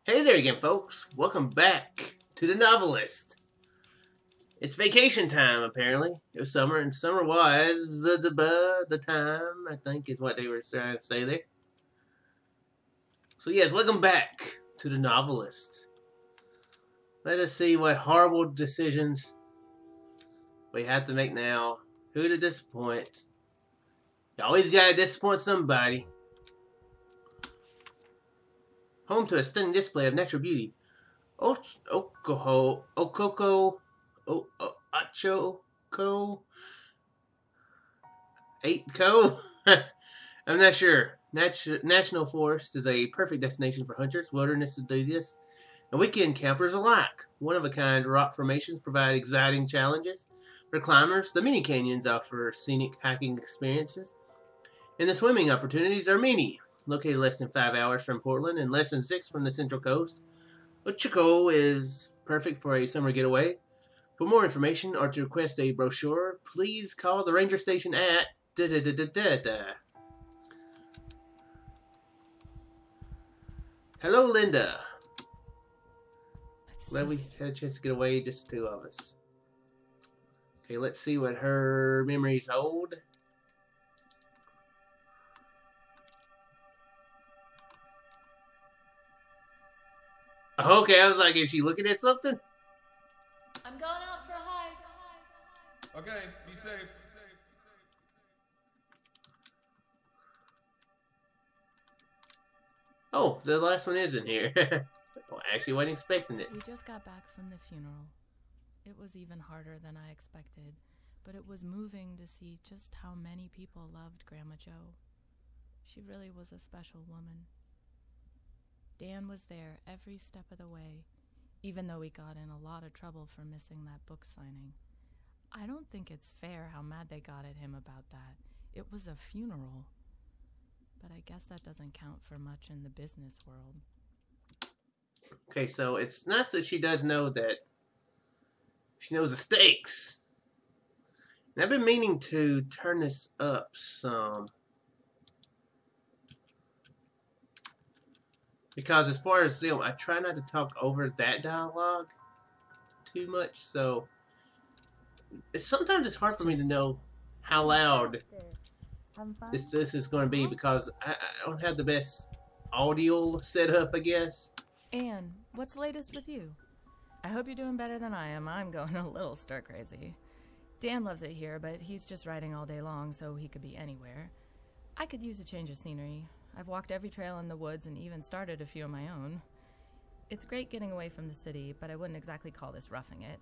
Hey there again, folks. Welcome back to the Novelist. It's vacation time, apparently. It was summer, and summer was the time, I think, is what they were trying to say there. So yes, welcome back to the Novelist. Let us see what horrible decisions we have to make now. Who to disappoint. You always gotta disappoint somebody. Home to a stunning display of natural beauty. Okoko, Achoko, 8Co? I'm not sure. National Forest is a perfect destination for hunters, wilderness enthusiasts, and weekend campers alike. One-of-a-kind rock formations provide exciting challenges for climbers. The mini canyons offer scenic hiking experiences, and the swimming opportunities are many. Located less than 5 hours from Portland and less than 6 from the Central Coast, Ochiko is perfect for a summer getaway. For more information or to request a brochure, please call the ranger station at Hello, Linda. Glad we had a chance to get away, just the two of us. Okay, let's see what her memories hold. Okay, I was like, is she looking at something? I'm going out for a hike. Okay, be safe. Oh, the last one is in here. Well, actually, wasn't expecting it. We just got back from the funeral. It was even harder than I expected, but it was moving to see just how many people loved Grandma Jo. She really was a special woman. Dan was there every step of the way, even though we got in a lot of trouble for missing that book signing. I don't think it's fair how mad they got at him about that. It was a funeral. But I guess that doesn't count for much in the business world. Okay, so it's nice that she does know that she knows the stakes. And I've been meaning to turn this up some. Because as far as I try not to talk over that dialogue too much, so sometimes it's hard for me to know how loud this is going to be because I don't have the best audio set up, I guess. Anne, what's the latest with you? I hope you're doing better than I am. I'm going a little stir-crazy. Dan loves it here, but he's just riding all day long, so he could be anywhere. I could use a change of scenery. I've walked every trail in the woods and even started a few of my own. It's great getting away from the city, but I wouldn't exactly call this roughing it.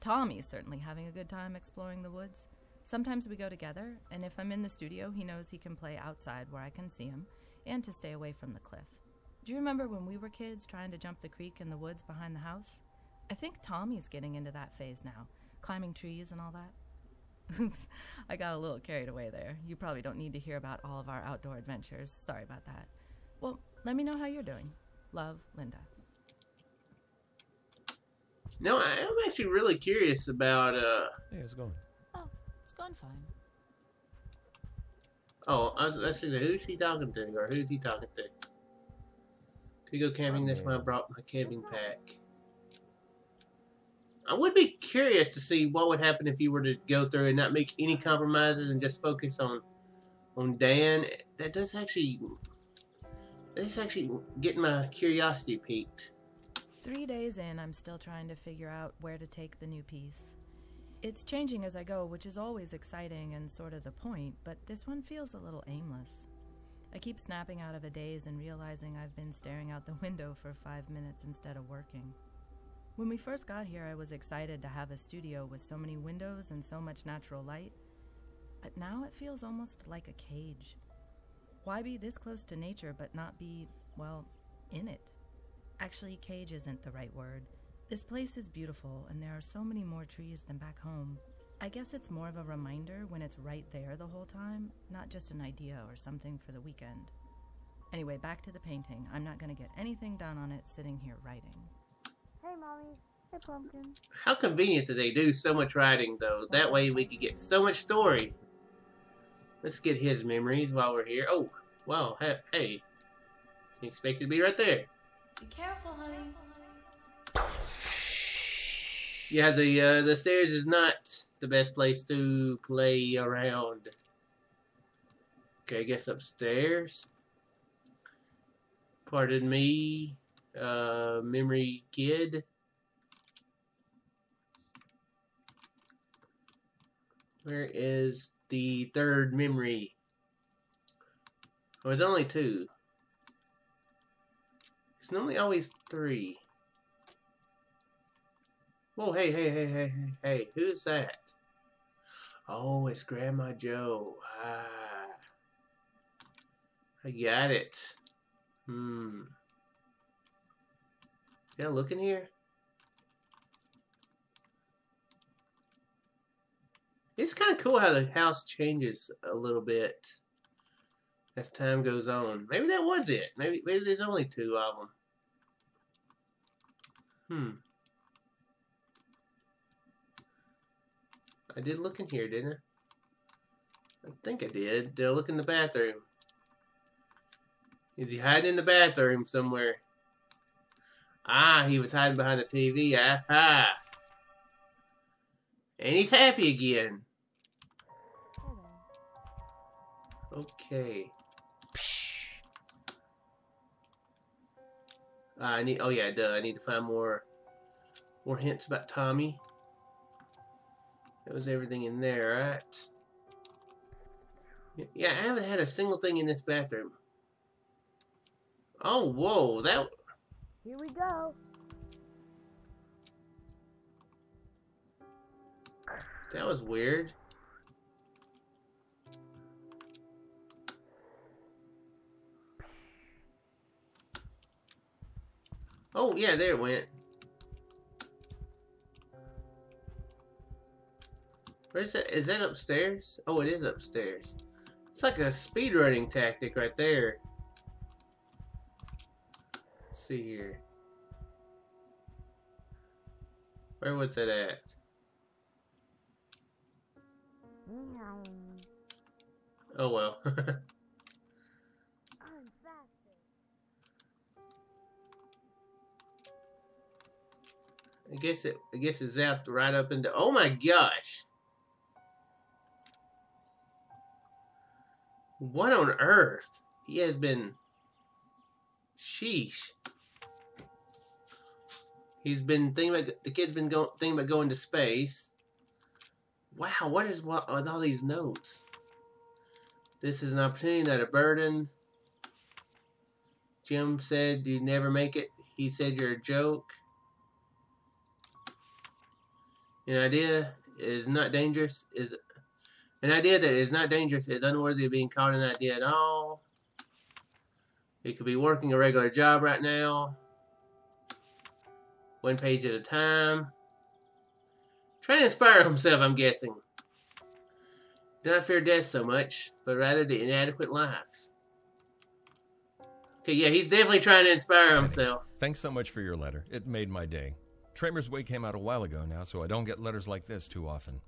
Tommy's certainly having a good time exploring the woods. Sometimes we go together, and if I'm in the studio, he knows he can play outside where I can see him, and to stay away from the cliff. Do you remember when we were kids trying to jump the creek in the woods behind the house? I think Tommy's getting into that phase now, climbing trees and all that. Oops, I got a little carried away there. You probably don't need to hear about all of our outdoor adventures. Sorry about that. Well, let me know how you're doing. Love, Linda. No, I'm actually really curious about, Hey, how's it going? Oh, it's going fine. Oh, I was thinking, who's he talking to? Or who's he talking to? Could go camping. That's why I brought my camping pack. I would be curious to see what would happen if you were to go through and not make any compromises and just focus on Dan. That's actually getting my curiosity piqued. 3 days in, I'm still trying to figure out where to take the new piece. It's changing as I go, which is always exciting and sort of the point, but this one feels a little aimless. I keep snapping out of a daze and realizing I've been staring out the window for 5 minutes instead of working. When we first got here, I was excited to have a studio with so many windows and so much natural light, but now it feels almost like a cage. Why be this close to nature but not be, well, in it? Actually, cage isn't the right word. This place is beautiful, and there are so many more trees than back home. I guess it's more of a reminder when it's right there the whole time, not just an idea or something for the weekend. Anyway, back to the painting. I'm not going to get anything done on it sitting here writing. Hey, Mommy. Hey, Pumpkin. How convenient that they do so much writing, though. That way we could get so much story. Let's get his memories while we're here. Oh, wow. Hey. Didn't expect it to be right there. Be careful, honey. Yeah, the stairs is not the best place to play around. Okay, I guess upstairs. Pardon me, memory kid. Where is the third memory? Oh, it's only 2. It's normally always 3. Whoa, hey, who's that? Oh, it's Grandma Joe. Ah, I got it. Yeah, look in here. It's kind of cool how the house changes a little bit as time goes on. Maybe that was it. Maybe there's only 2 of them. I did look in here, didn't I? I think I did. Did I look in the bathroom? Is he hiding in the bathroom somewhere? Ah, he was hiding behind the TV. Aha! And he's happy again. Okay. I need. Oh yeah, duh. I need to find more hints about Tommy. That was everything in there, right? Yeah, I haven't had a single thing in this bathroom. Oh, whoa, that... Here we go. That was weird. Oh, yeah, there it went. Where's that? Is that upstairs? Oh, it is upstairs. It's like a speedrunning tactic right there. Let's see here. Where was that at? Meow. Oh well. I'm faster. I guess it zapped right up into. Oh my gosh! What on earth? He has been. Sheesh. He's been thinking about. The kid's been thinking about going to space. Wow, what is with all these notes? This is an opportunity, not a burden. Jim said you'd never make it. He said you're a joke. An idea that is not dangerous is unworthy of being called an idea at all. You could be working a regular job right now. 1 page at a time. Trying to inspire himself, I'm guessing. Do not fear death so much, but rather the inadequate life. Okay, yeah, he's definitely trying to inspire himself. Thanks so much for your letter. It made my day. Tramer's Way came out a while ago now, so I don't get letters like this too often.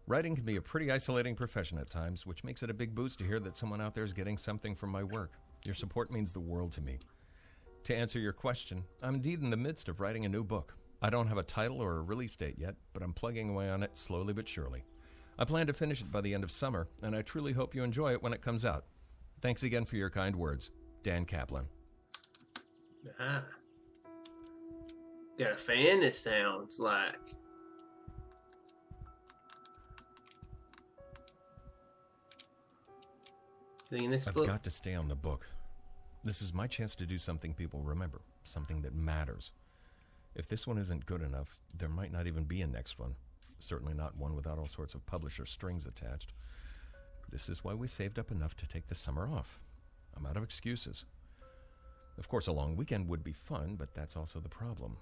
Writing can be a pretty isolating profession at times, which makes it a big boost to hear that someone out there is getting something from my work. Your support means the world to me. To answer your question, I'm indeed in the midst of writing a new book. I don't have a title or a release date yet, but I'm plugging away on it slowly but surely. I plan to finish it by the end of summer, and I truly hope you enjoy it when it comes out. Thanks again for your kind words. Dan Kaplan. Ah. Got a fan, it sounds like. In this book? I've got to stay on the book. This is my chance to do something people remember, something that matters. If this one isn't good enough, there might not even be a next one. Certainly not one without all sorts of publisher strings attached. This is why we saved up enough to take the summer off. I'm out of excuses. Of course, a long weekend would be fun, but that's also the problem.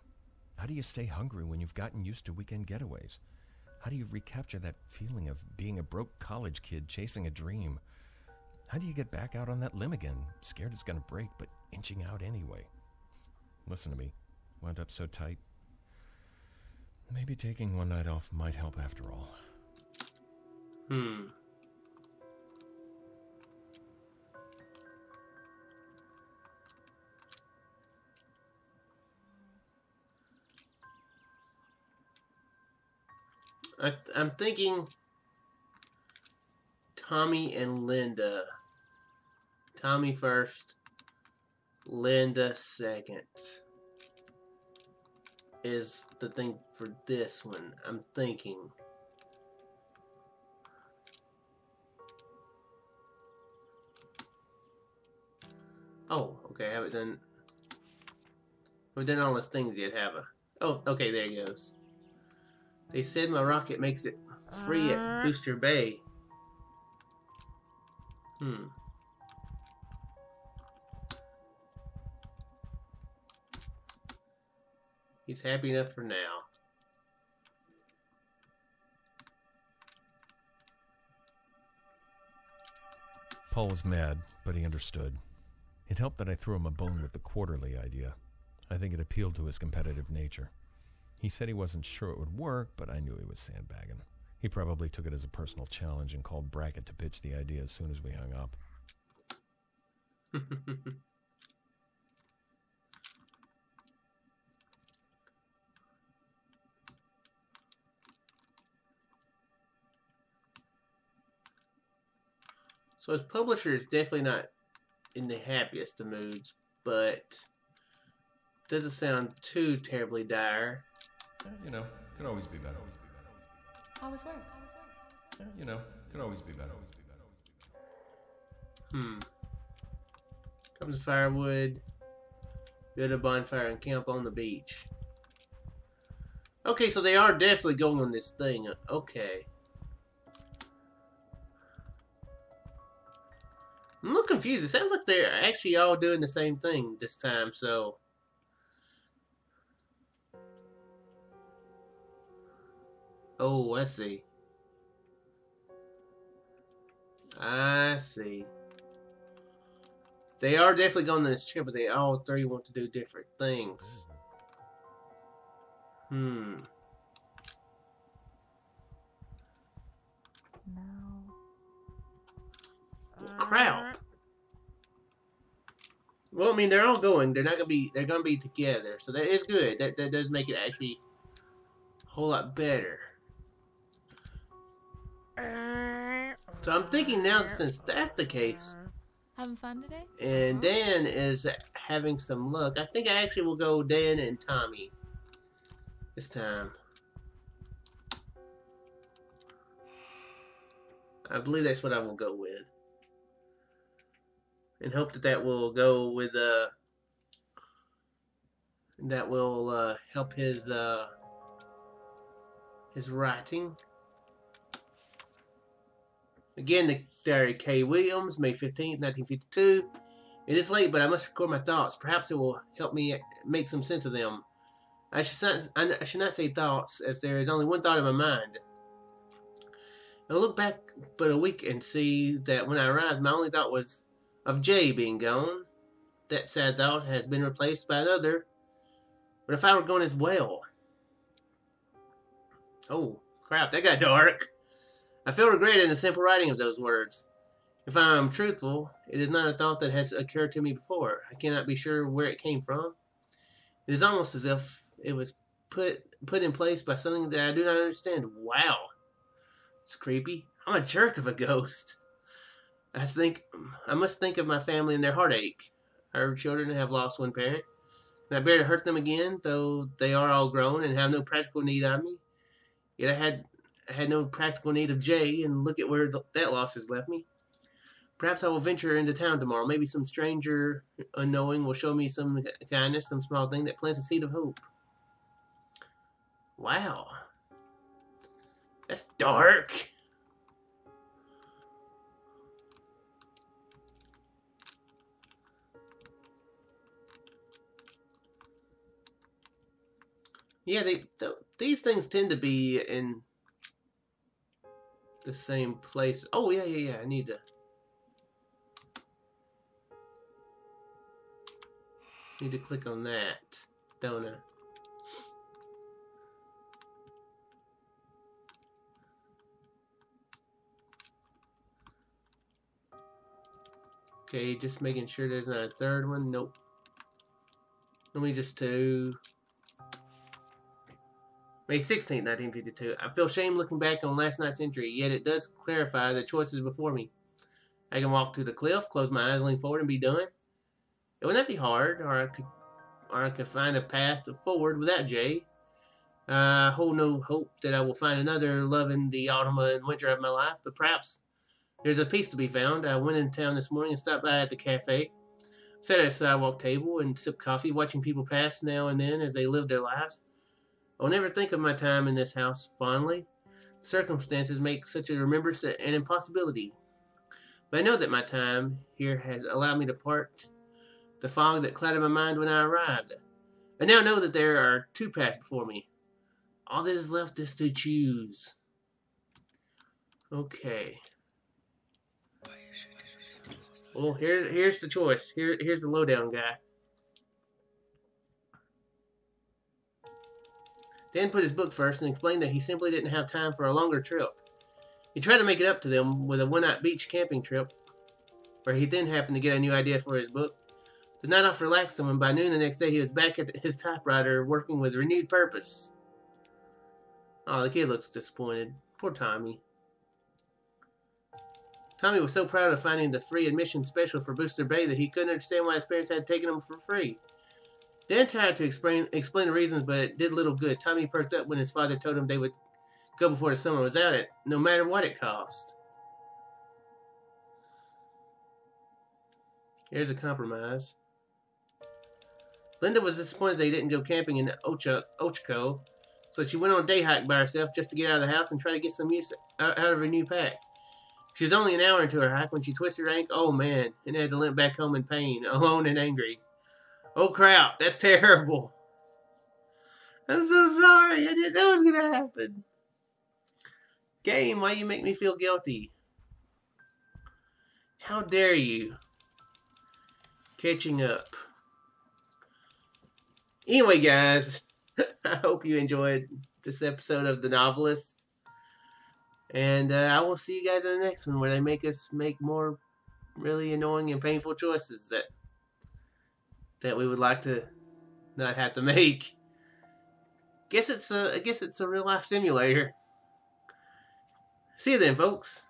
How do you stay hungry when you've gotten used to weekend getaways? How do you recapture that feeling of being a broke college kid chasing a dream? How do you get back out on that limb again, scared it's going to break, but inching out anyway? Listen to me. Wound up so tight. Maybe taking one night off might help after all. I'm thinking Tommy and Linda. Tommy first, Linda second is the thing for this one. I'm thinking. Oh, okay, I haven't done all those things yet, have I? Oh, okay, there it goes. They said my rocket makes it free at Booster Bay. He's happy enough for now. Paul was mad, but he understood. It helped that I threw him a bone with the quarterly idea. I think it appealed to his competitive nature. He said he wasn't sure it would work, but I knew he was sandbagging. He probably took it as a personal challenge and called Brackett to pitch the idea as soon as we hung up. So his publisher is definitely not in the happiest of moods, but doesn't sound too terribly dire. You know, could always be better. How was work? You know, could always be better. Comes firewood, build a bonfire, and camp on the beach. Okay, so they are definitely going on this thing. Okay. I'm a little confused. It sounds like they're actually all doing the same thing this time, so... Oh, I see. I see. They are definitely going on this trip, but they all three want to do different things. No. Crowd. Well, I mean, they're all going. They're not gonna be. They're gonna be together, so that is good. That does make it actually a whole lot better. So I'm thinking now, since that's the case, Having fun today? and Dan is having some luck, I think I actually will go Dan and Tommy this time. I believe that's what I will go with. And hope that will go with that will help his writing. Again, the Diary K. Williams, May 15th, 1952. It is late, but I must record my thoughts. Perhaps it will help me make some sense of them. I should not say thoughts, as there is only one thought in my mind. I'll look back but a week and see that when I arrived, my only thought was of Jay being gone. That sad thought has been replaced by another. But if I were gone as well? Oh, crap, that got dark. I feel regret in the simple writing of those words. If I am truthful, it is not a thought that has occurred to me before. I cannot be sure where it came from. It is almost as if it was put in place by something that I do not understand. Wow. It's creepy. I'm a jerk of a ghost. I must think of my family and their heartache. Our children have lost one parent, and I bear to hurt them again, though they are all grown and have no practical need of me. Yet I had no practical need of Jay, and look at where that loss has left me. Perhaps I will venture into town tomorrow. Maybe some stranger unknowing will show me some kindness, some small thing that plants a seed of hope. Wow. That's dark. Yeah, these things tend to be in the same place. Oh, yeah. I need to click on that, don't I? Okay, just making sure there's not a third one. Nope. Let me just make May 16th, 1952. I feel shame looking back on last night's entry, yet it does clarify the choices before me. I can walk to the cliff, close my eyes, lean forward, and be done. Wouldn't that be hard? Or I could find a path forward without Jay. I hold no hope that I will find another love in the autumn and winter of my life, but perhaps there's a peace to be found. I went in town this morning and stopped by at the cafe. Sat at a sidewalk table and sipped coffee, watching people pass now and then as they lived their lives. I will never think of my time in this house fondly. Circumstances make such a remembrance an impossibility. But I know that my time here has allowed me to part the fog that clouded my mind when I arrived. I now know that there are two paths before me. All that is left is to choose. Okay. Well, here's the choice. Here's the lowdown guy. Dan put his book first and explained that he simply didn't have time for a longer trip. He tried to make it up to them with a one-night beach camping trip, where he then happened to get a new idea for his book. The night off relaxed him, and by noon the next day he was back at his typewriter working with renewed purpose. Oh, the kid looks disappointed. Poor Tommy. Tommy was so proud of finding the free admission special for Booster Bay that he couldn't understand why his parents had taken him for free. Dan tried to explain the reasons, but it did little good. Tommy perked up when his father told him they would go before the summer was out, no matter what it cost. Here's a compromise. Linda was disappointed they didn't go camping in Ochako, so she went on a day hike by herself just to get out of the house and try to get some use out of her new pack. She was only an hour into her hike when she twisted her ankle, oh man, and had to limp back home in pain, alone and angry. Oh crap, that's terrible. I'm so sorry, I didn't know it was going to happen. Game, why you make me feel guilty? How dare you? Catching up. Anyway, guys, I hope you enjoyed this episode of The Novelist. And I will see you guys in the next one where they make us make more really annoying and painful choices that we would like to not have to make. I guess it's a real life simulator. See you then, folks.